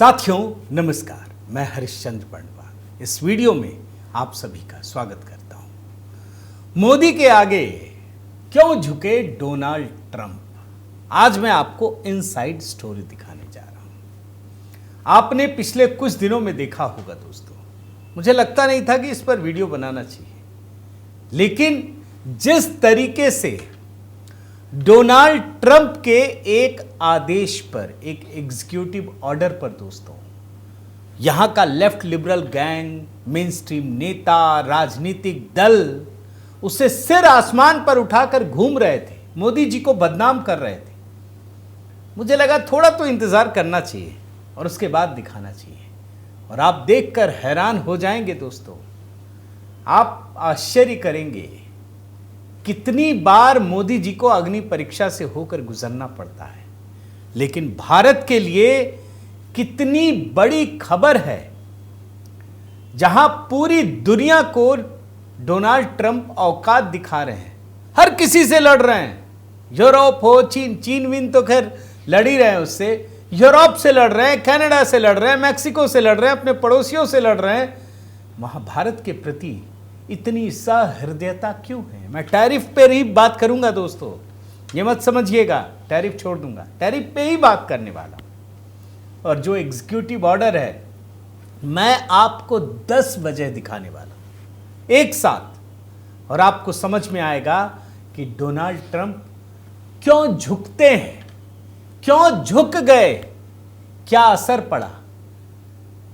साथियों नमस्कार, मैं हरिश्चंद्र पंडवा इस वीडियो में आप सभी का स्वागत करता हूं। मोदी के आगे क्यों झुके डोनाल्ड ट्रंप, आज मैं आपको इनसाइड स्टोरी दिखाने जा रहा हूं। आपने पिछले कुछ दिनों में देखा होगा दोस्तों, मुझे लगता नहीं था कि इस पर वीडियो बनाना चाहिए, लेकिन जिस तरीके से डोनाल्ड ट्रंप के एक आदेश पर, एक एग्जीक्यूटिव ऑर्डर पर दोस्तों, यहां का left liberal gang, main stream नेता, राजनीतिक दल उसे सिर आसमान पर उठाकर घूम रहे थे, मोदी जी को बदनाम कर रहे थे। मुझे लगा थोड़ा तो इंतजार करना चाहिए और उसके बाद दिखाना चाहिए, और आप देखकर हैरान हो जाएंगे दोस्तों, आप आश्चर्य करेंगे कितनी बार मोदी जी को अग्नि परीक्षा से होकर गुजरना पड़ता है, लेकिन भारत के लिए कितनी बड़ी खबर है, जहां पूरी दुनिया को डोनाल्ड ट्रंप औकात दिखा रहे हैं, हर किसी से लड़ रहे हैं। यूरोप हो, चीन विन तो खैर लड़ ही रहे हैं उससे, यूरोप से लड़ रहे हैं, कनाडा से लड़ रहे हैं, मैक्सिको से लड़ रहे हैं, अपने पड़ोसियों से लड़ रहे हैं। महाभारत के प्रति इतनी सहृदयता क्यों है? मैं टैरिफ पे ही बात करूंगा दोस्तों, ये मत समझिएगा टैरिफ छोड़ दूंगा, टैरिफ पे ही बात करने वाला हूं। और जो एग्जीक्यूटिव ऑर्डर है मैं आपको 10 वजह दिखाने वाला हूं एक साथ, और आपको समझ में आएगा कि डोनाल्ड ट्रंप क्यों झुकते हैं, क्यों झुक गए, क्या असर पड़ा।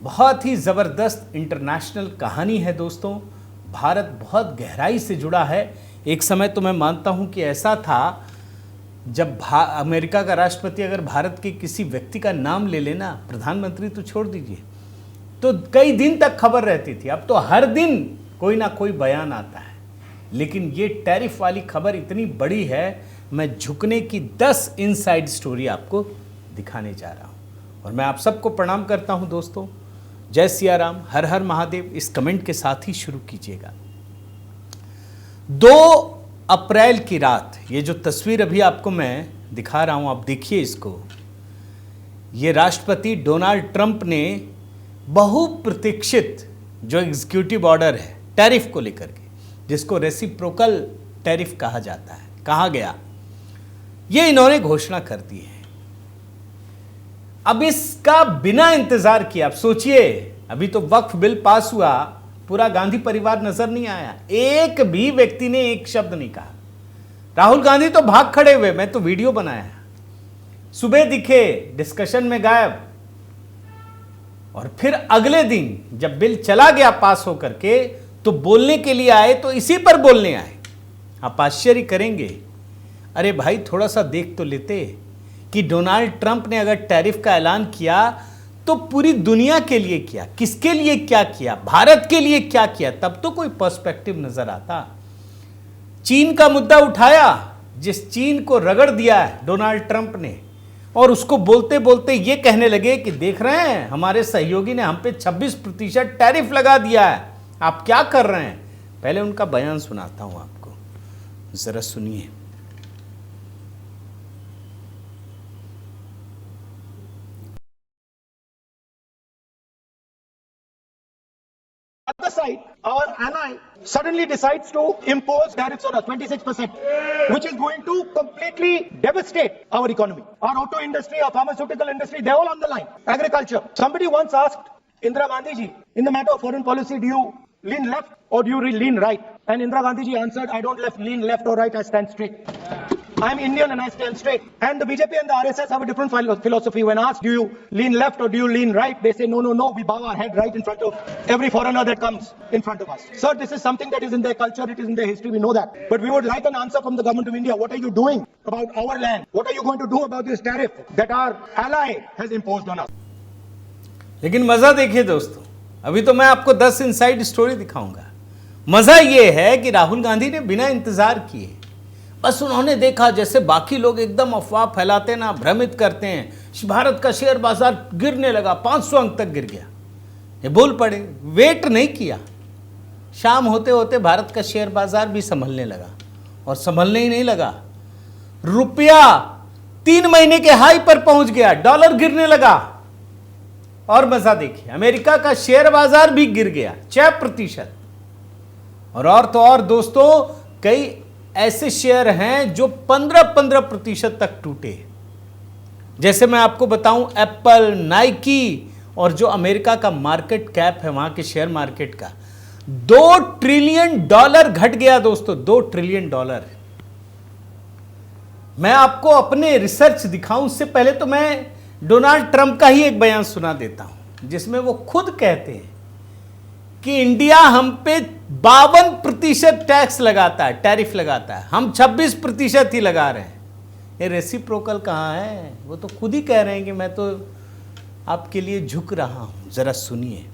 बहुत ही जबरदस्त इंटरनेशनल कहानी है दोस्तों। भारत बहुत गहराई से जुड़ा है। एक समय तो मैं मानता हूं कि ऐसा था, जब अमेरिका का राष्ट्रपति अगर भारत के किसी व्यक्ति का नाम ले लेना, प्रधानमंत्री तो छोड़ दीजिए, तो कई दिन तक खबर रहती थी। अब तो हर दिन कोई ना कोई बयान आता है। लेकिन ये टैरिफ वाली खबर इतनी बड़ी है, मैं झुकने की 10 इनसाइड स्टोरी आपको दिखाने जा रहा हूं। और मैं आप सबको प्रणाम करता हूं दोस्तों। जय सिया राम, हर हर महादेव, इस कमेंट के साथ ही शुरू कीजिएगा। 2 अप्रैल की रात, ये जो तस्वीर अभी आपको मैं दिखा रहा हूं, आप देखिए इसको। ये राष्ट्रपति डोनाल्ड ट्रंप ने बहुप्रतीक्षित जो एग्जीक्यूटिव ऑर्डर है टैरिफ को लेकर के, जिसको रेसिप्रोकल टैरिफ कहा जाता है, कहा गया, ये इन्होंने घोषणा कर दी है। अब इसका बिना इंतजार किए, आप सोचिए, अभी तो वक्फ बिल पास हुआ, पूरा गांधी परिवार नजर नहीं आया, एक भी व्यक्ति ने एक शब्द नहीं कहा। राहुल गांधी तो भाग खड़े हुए, मैं तो वीडियो बनाया, सुबह दिखे, डिस्कशन में गायब, और फिर अगले दिन जब बिल चला गया पास होकर के, तो बोलने के लिए आए तो इसी पर बोलने आए। आप आश्चर्य करेंगे, अरे भाई थोड़ा सा देख तो लेते कि डोनाल्ड ट्रंप ने अगर टैरिफ का ऐलान किया तो पूरी दुनिया के लिए किया, किसके लिए क्या किया, भारत के लिए क्या किया, तब तो कोई पर्सपेक्टिव नजर आता। चीन का मुद्दा उठाया, जिस चीन को रगड़ दिया है डोनाल्ड ट्रंप ने, और उसको बोलते बोलते ये कहने लगे कि देख रहे हैं हमारे सहयोगी ने हम पे 26% टैरिफ लगा दिया है, आप क्या कर रहे हैं। पहले उनका बयान सुनाता हूं आपको, जरा सुनिए। Other side, our ally suddenly decides to impose tariffs on us, 26%, which is going to completely devastate our economy. Our auto industry, our pharmaceutical industry, they're all on the line. Agriculture. Somebody once asked Indira Gandhi ji, in the matter of foreign policy, do you lean left or do you lean right? And Indira Gandhi ji answered, I don't lean left or right, I stand straight. I'm Indian and I stand straight. And the BJP and the RSS have a different philosophy. When asked, do you lean left or do you lean right? They say, no, we bow our head right in front of every foreigner that comes in front of us. Sir, this is something that is in their culture, it is in their history, we know that. But we would like an answer from the government of India. What are you doing about our land? What are you going to do about this tariff that our ally has imposed on us? लेकिन मजा देखिए दोस्तों, अभी तो मैं आपको 10 inside story दिखाऊंगा। मजा ये है कि राहुल गांधी ने बिना इंतजार किए, बस उन्होंने देखा जैसे बाकी लोग एकदम अफवाह फैलाते ना, भ्रमित करते हैं, भारत का शेयर बाजार गिरने लगा, 500 अंक तक गिर गया, ये बोल पड़े, वेट नहीं किया। शाम होते होते भारत का शेयर बाजार भी संभलने लगा, और संभलने ही नहीं लगा, रुपया 3 महीने के हाई पर पहुंच गया, डॉलर गिरने लगा, और मजा देखिए, अमेरिका का शेयर बाजार भी गिर गया 6%। और तो और दोस्तों, कई ऐसे शेयर हैं जो 15% तक टूटे। जैसे मैं आपको बताऊं, एप्पल, नाइकी, और जो अमेरिका का मार्केट कैप है वहां के शेयर मार्केट का, $2 ट्रिलियन घट गया दोस्तों, $2 ट्रिलियन। मैं आपको अपने रिसर्च दिखाऊं उससे पहले तो मैं डोनाल्ड ट्रंप का ही एक बयान सुना देता हूं, जिसमें वो खुद कहते हैं कि इंडिया हम पे 52% टैक्स लगाता है, टैरिफ लगाता है, हम 26% ही लगा रहे हैं। ये रेसिप्रोकल कहाँ है? वो तो खुद ही कह रहे हैं कि मैं तो आपके लिए झुक रहा हूं, जरा सुनिए।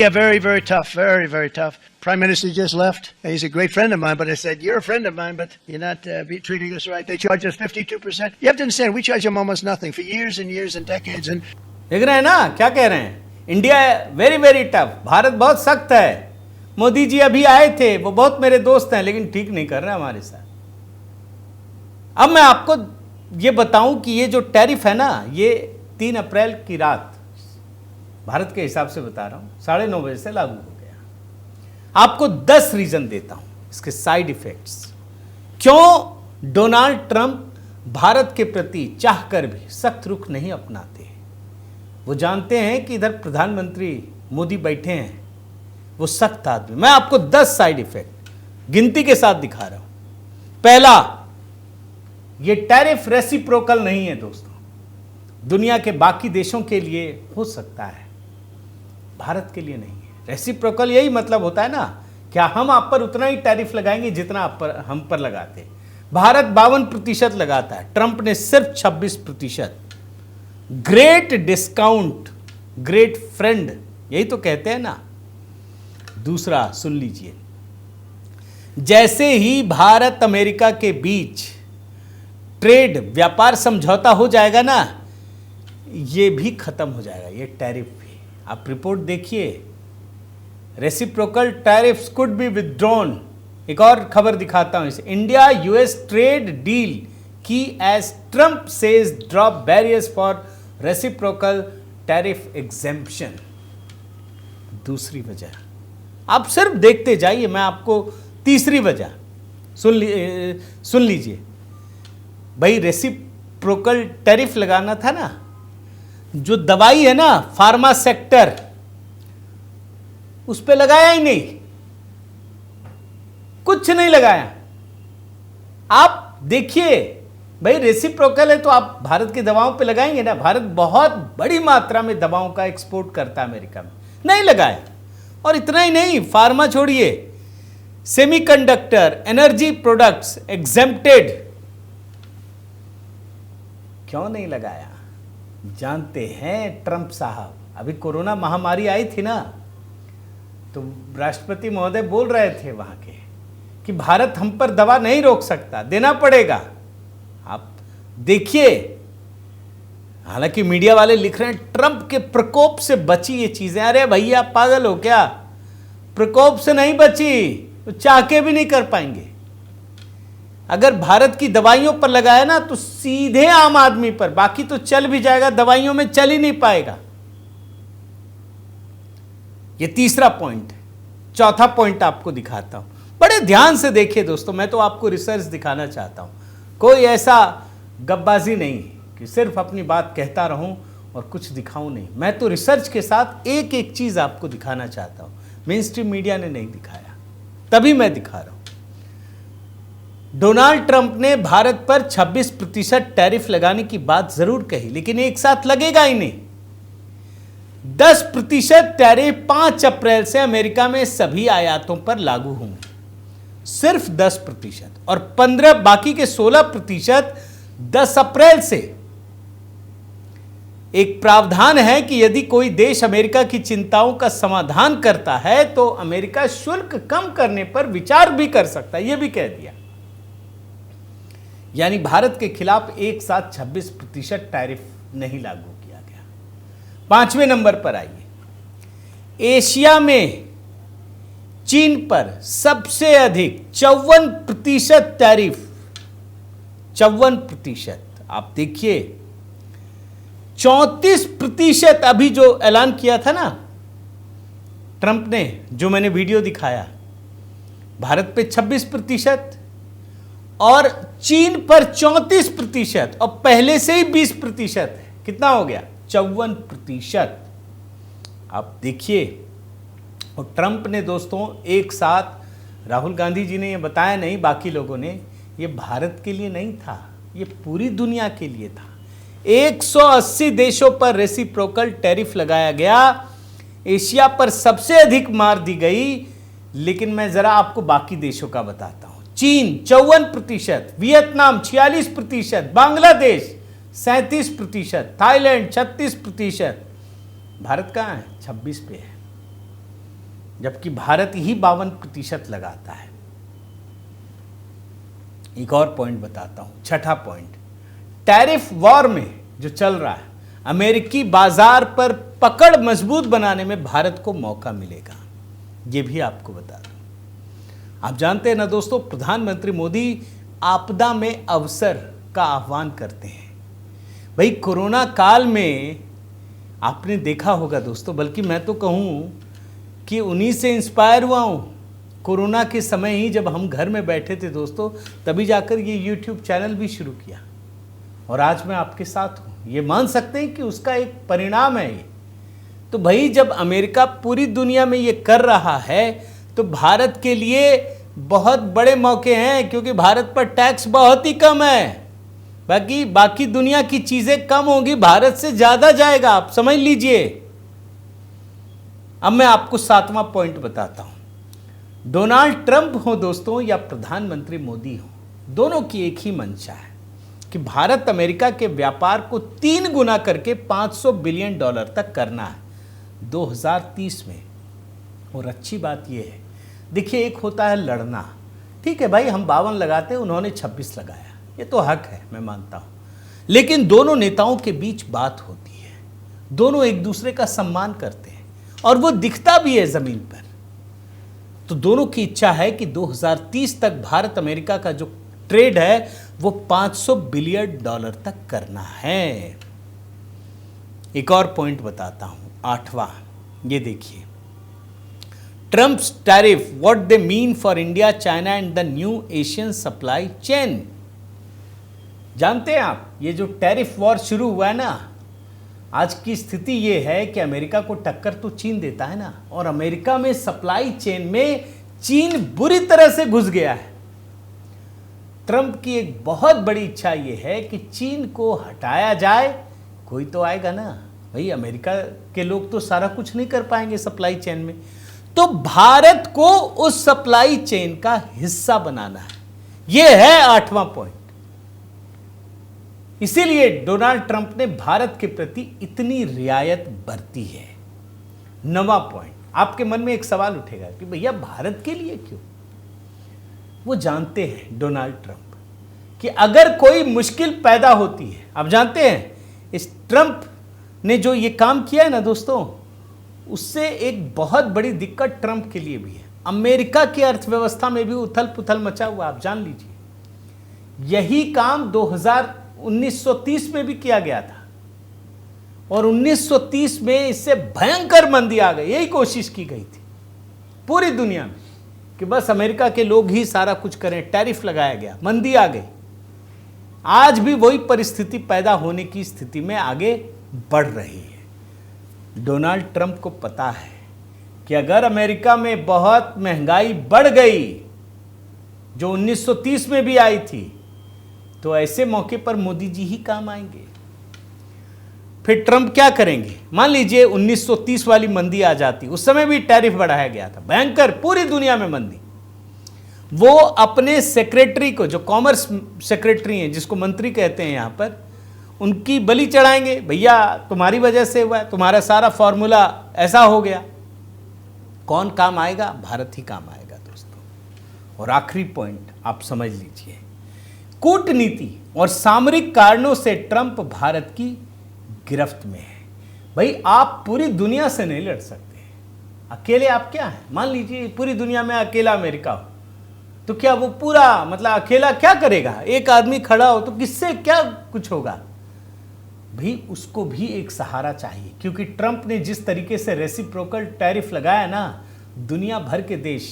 Yeah, very, very tough. Very, very tough. Prime Minister just left. He's a great friend of mine, but I said, you're a friend of mine, but you're not treating us right. They charge us 52%. You have to understand, we charge them almost nothing for years and years and decades. And देख रहे हैं ना क्या कह रहे हैं? India very very tough, Bharat बहुत सख्त है। मोदी जी अभी आए थे, वो बहुत मेरे दोस्त हैं, लेकिन ठीक नहीं कर रहे हमारे साथ। अब मैं आपको ये बताऊं कि ये जो टैरिफ है ना, ये 3 अप्रैल की रात, भारत के हिसाब से बता रहा हूं, 9:30 बजे से लागू हो गया। आपको 10 रीजन देता हूं इसके साइड इफेक्ट्स, क्यों डोनाल्ड ट्रंप भारत के प्रति चाहकर भी सख्त रुख नहीं अपनाते। वो जानते हैं कि इधर प्रधानमंत्री मोदी बैठे हैं, वो सख्त आदमी। मैं आपको 10 साइड इफेक्ट गिनती के साथ दिखा रहा हूं। पहला, ये टैरिफ रेसिप्रोकल नहीं है दोस्तों। दुनिया के बाकी देशों के लिए हो सकता है, भारत के लिए नहीं है। रेसिप्रोकल यही मतलब होता है ना, क्या हम आप पर उतना ही टैरिफ लगाएंगे जितना आप पर हम पर लगाते। भारत 52% लगाता है, ट्रंप ने सिर्फ 26%। ग्रेट डिस्काउंट, ग्रेट फ्रेंड, यही तो कहते हैं ना। दूसरा सुन लीजिए, जैसे ही भारत अमेरिका के बीच ट्रेड व्यापार समझौता हो जाएगा ना, ये भी खत्म हो जाएगा, ये टैरिफ भी। आप रिपोर्ट देखिए, reciprocal tariffs could be withdrawn. एक और खबर दिखाता हूं इसे, इंडिया यूएस ट्रेड डील की as Trump says drop barriers for reciprocal tariff exemption. दूसरी वजह आप सिर्फ देखते जाइए, मैं आपको तीसरी वजह सुन लीजिए। भाई रेसिप्रोकल टैरिफ लगाना था ना, जो दवाई है ना, फार्मा सेक्टर, उस पे लगाया ही नहीं, कुछ नहीं लगाया। आप देखिए भाई, रेसिप्रोकल है तो आप भारत की दवाओं पे लगाएंगे ना। भारत बहुत बड़ी मात्रा में दवाओं का एक्सपोर्ट करता है अमेरिका में, नहीं लगाया। और इतना ही नहीं, फार्मा छोड़िए, सेमीकंडक्टर, एनर्जी प्रोडक्ट्स एग्जेम्प्टेड, क्यों नहीं लगाया? जानते हैं ट्रंप साहब, अभी कोरोना महामारी आई थी ना, तो राष्ट्रपति महोदय बोल रहे थे वहां के कि भारत हम पर दवा नहीं रोक सकता, देना पड़ेगा। आप देखिए, हालांकि मीडिया वाले लिख रहे हैं ट्रंप के प्रकोप से बची ये चीजें। अरे भैया पागल हो क्या? प्रकोप से नहीं बची, तो चाह के भी नहीं कर पाएंगे। अगर भारत की दवाइयों पर लगाया ना, तो सीधे आम आदमी पर, बाकी तो चल भी जाएगा, दवाइयों में चल ही नहीं पाएगा। ये तीसरा पॉइंट है। चौथा पॉइंट आपको दिखाता हूं, बड़े ध्यान से देखिए दोस्तों, मैं तो आपको रिसर्च दिखाना चाहता हूं, कोई ऐसा गप्पाजी नहीं कि सिर्फ अपनी बात कहता रहूं और कुछ दिखाऊं नहीं। मैं तो रिसर्च के साथ एक एक चीज आपको दिखाना चाहता हूं, मेन स्ट्रीम मीडिया ने नहीं दिखाया, तभी मैं दिखा रहा हूं। डोनाल्ड ट्रंप ने भारत पर 26% टैरिफ लगाने की बात जरूर कही, लेकिन एक साथ लगेगा ही नहीं। 10% टैरिफ 5 अप्रैल से अमेरिका में सभी आयातों पर लागू होंगे, सिर्फ 10%, और 15 बाकी के 16% 10 अप्रैल से। एक प्रावधान है कि यदि कोई देश अमेरिका की चिंताओं का समाधान करता है तो अमेरिका शुल्क कम करने पर विचार भी कर सकता है, यह भी कह दिया। यानी भारत के खिलाफ एक साथ 26% टैरिफ नहीं लागू किया गया। 5वें नंबर पर आइए, एशिया में चीन पर सबसे अधिक 54% टैरिफ, 54%। आप देखिए, 34% अभी जो ऐलान किया था ना ट्रंप ने, जो मैंने वीडियो दिखाया, भारत पे 26% और चीन पर 34% और पहले से ही 20% है। कितना हो गया? 54%। आप देखिए, और ट्रंप ने दोस्तों एक साथ, राहुल गांधी जी ने ये बताया नहीं, बाकी लोगों ने, ये भारत के लिए नहीं था, ये पूरी दुनिया के लिए था। 180 देशों पर रेसिप्रोकल टैरिफ लगाया गया, एशिया पर सबसे अधिक मार दी गई। लेकिन मैं जरा आपको बाकी देशों का बताता हूं। चीन 54%, वियतनाम 46%, बांग्लादेश 37%, थाईलैंड 36%। भारत कहां है? 26 पे है, जबकि भारत ही 52% लगाता है। एक और पॉइंट बताता हूं, छठा पॉइंट, टैरिफ वॉर में जो चल रहा है, अमेरिकी बाजार पर पकड़ मजबूत बनाने में भारत को मौका मिलेगा, यह भी आपको बता दूं। आप जानते हैं ना दोस्तों, प्रधानमंत्री मोदी आपदा में अवसर का आह्वान करते हैं। भाई कोरोना काल में आपने देखा होगा दोस्तों, बल्कि मैं तो कहूं कि उन्हीं से इंस्पायर हुआ हूं। कोरोना के समय ही जब हम घर में बैठे थे दोस्तों, तभी जाकर ये यूट्यूब चैनल भी शुरू किया, और आज मैं आपके साथ हूं। ये मान सकते हैं कि उसका एक परिणाम है ये। तो भाई जब अमेरिका पूरी दुनिया में ये कर रहा है, तो भारत के लिए बहुत बड़े मौके हैं, क्योंकि भारत पर टैक्स बहुत ही कम है। बाकी दुनिया की चीजें कम होगी, भारत से ज्यादा जाएगा, आप समझ लीजिए। अब मैं आपको 7वां पॉइंट बताता हूं। डोनाल्ड ट्रंप हो दोस्तों या प्रधानमंत्री मोदी हो, दोनों की एक ही मंशा है कि भारत अमेरिका के व्यापार को 3 गुना करके $500 बिलियन तक करना है 2030 में। और अच्छी बात यह है, देखिए, एक होता है लड़ना, ठीक है भाई, हम 52 लगाते हैं, उन्होंने 26 लगाया, ये तो हक है, मैं मानता हूं। लेकिन दोनों नेताओं के बीच बात होती है, दोनों एक दूसरे का सम्मान करते हैं, और वो दिखता भी है जमीन पर। तो दोनों की इच्छा है कि 2030 तक भारत अमेरिका का जो ट्रेड है वो $500 बिलियन तक करना है। एक और पॉइंट बताता हूं, 8वां, ये देखिए, Trump's tariff, what they mean for India, China and the new Asian supply chain. जानते हैं आप, ये जो टैरिफ वॉर शुरू हुआ है ना, आज की स्थिति ये है कि अमेरिका को टक्कर तो चीन देता है ना, और अमेरिका में सप्लाई चेन में चीन बुरी तरह से घुस गया है। ट्रंप की एक बहुत बड़ी इच्छा ये है कि चीन को हटाया जाए, कोई तो आएगा ना भाई, अमेरिका के लोग तो सारा कुछ नहीं कर पाएंगे सप्लाई चेन में, तो भारत को उस सप्लाई चेन का हिस्सा बनाना है। यह है 8वां पॉइंट। इसीलिए डोनाल्ड ट्रंप ने भारत के प्रति इतनी रियायत बरती है। 9वां पॉइंट, आपके मन में एक सवाल उठेगा कि भैया भारत के लिए क्यों? वो जानते हैं डोनाल्ड ट्रंप कि अगर कोई मुश्किल पैदा होती है, आप जानते हैं इस ट्रंप ने जो ये काम किया है ना दोस्तों, उससे एक बहुत बड़ी दिक्कत ट्रंप के लिए भी है। अमेरिका की अर्थव्यवस्था में भी उथल पुथल मचा हुआ, आप जान लीजिए। यही काम 1930 में भी किया गया था, और 1930 में इससे भयंकर मंदी आ गई। यही कोशिश की गई थी पूरी दुनिया में कि बस अमेरिका के लोग ही सारा कुछ करें, टैरिफ लगाया गया, मंदी आ गई। आज भी वही परिस्थिति पैदा होने की स्थिति में आगे बढ़ रही है। डोनाल्ड ट्रंप को पता है कि अगर अमेरिका में बहुत महंगाई बढ़ गई, जो 1930 में भी आई थी, तो ऐसे मौके पर मोदी जी ही काम आएंगे। फिर ट्रंप क्या करेंगे? मान लीजिए 1930 वाली मंदी आ जाती, उस समय भी टैरिफ बढ़ाया गया था, भयंकर, पूरी दुनिया में मंदी। वो अपने सेक्रेटरी को, जो कॉमर्स सेक्रेटरी हैं, जिसको मंत्री कहते हैं यहां पर, उनकी बलि चढ़ाएंगे, भैया तुम्हारी वजह से हुआ है, तुम्हारा सारा फॉर्मूला ऐसा हो गया। कौन काम आएगा? भारत ही काम आएगा दोस्तों। और आखिरी पॉइंट आप समझ लीजिए, कूटनीति और सामरिक कारणों से ट्रंप भारत की गिरफ्त में है। भाई आप पूरी दुनिया से नहीं लड़ सकते, अकेले आप क्या हैं? मान लीजिए पूरी दुनिया में अकेला अमेरिका हो, तो क्या वो पूरा मतलब अकेला क्या करेगा? एक आदमी खड़ा हो तो किससे क्या कुछ होगा? भाई उसको भी एक सहारा चाहिए, क्योंकि ट्रंप ने जिस तरीके से रेसिप्रोकल टैरिफ लगाया ना, दुनिया भर के देश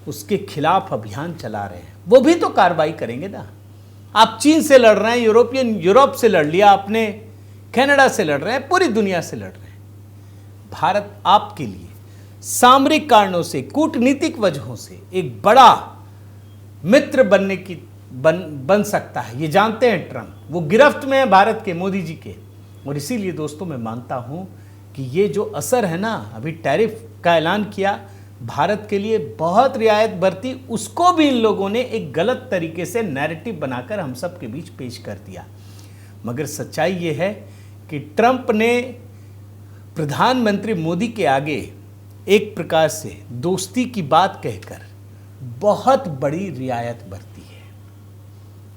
उसके खिलाफ अभियान चला रहे हैं। वो भी तो कार्रवाई करेंगे ना। आप चीन से लड़ रहे हैं, यूरोप से लड़ लिया आपने, कनाडा से लड़ रहे हैं, पूरी दुनिया से लड़ रहे हैं। भारत आपके लिए सामरिक कारणों से, कूटनीतिक वजहों से एक बड़ा मित्र बनने की बन सकता है, ये जानते हैं ट्रंप। वो गिरफ्त में है भारत के, मोदी जी के। और इसीलिए दोस्तों मैं मानता हूं कि ये जो असर है ना, अभी टैरिफ का ऐलान किया, भारत के लिए बहुत रियायत बरती, उसको भी इन लोगों ने एक गलत तरीके से नैरेटिव बनाकर हम सब के बीच पेश कर दिया। मगर सच्चाई ये है कि ट्रंप ने प्रधानमंत्री मोदी के आगे एक प्रकार से दोस्ती की बात कहकर बहुत बड़ी रियायत बरती है,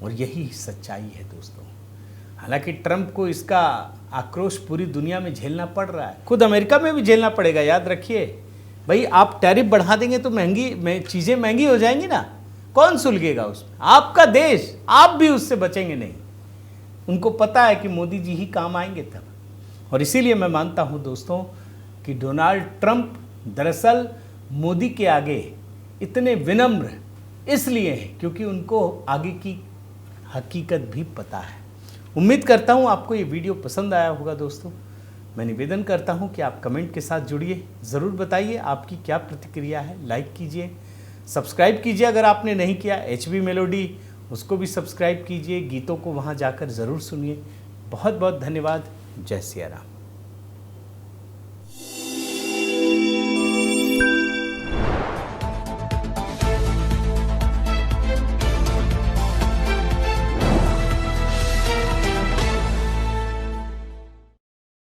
और यही सच्चाई है दोस्तों। हालांकि ट्रंप को इसका आक्रोश पूरी दुनिया में झेलना पड़ रहा है, खुद अमेरिका में भी झेलना पड़ेगा। याद रखिए भाई, आप टैरिफ बढ़ा देंगे तो चीज़ें महंगी हो जाएंगी ना, कौन सुलगेगा उसमें? आपका देश, आप भी उससे बचेंगे नहीं। उनको पता है कि मोदी जी ही काम आएंगे तब। और इसीलिए मैं मानता हूं दोस्तों कि डोनाल्ड ट्रंप दरअसल मोदी के आगे इतने विनम्र इसलिए हैं क्योंकि उनको आगे की हकीकत भी पता है। उम्मीद करता हूं आपको ये वीडियो पसंद आया होगा दोस्तों। मैं निवेदन करता हूं कि आप कमेंट के साथ जुड़िए, ज़रूर बताइए आपकी क्या प्रतिक्रिया है। लाइक कीजिए, सब्सक्राइब कीजिए अगर आपने नहीं किया। HB मेलोडी उसको भी सब्सक्राइब कीजिए, गीतों को वहां जाकर ज़रूर सुनिए। बहुत बहुत धन्यवाद। जय सिया राम।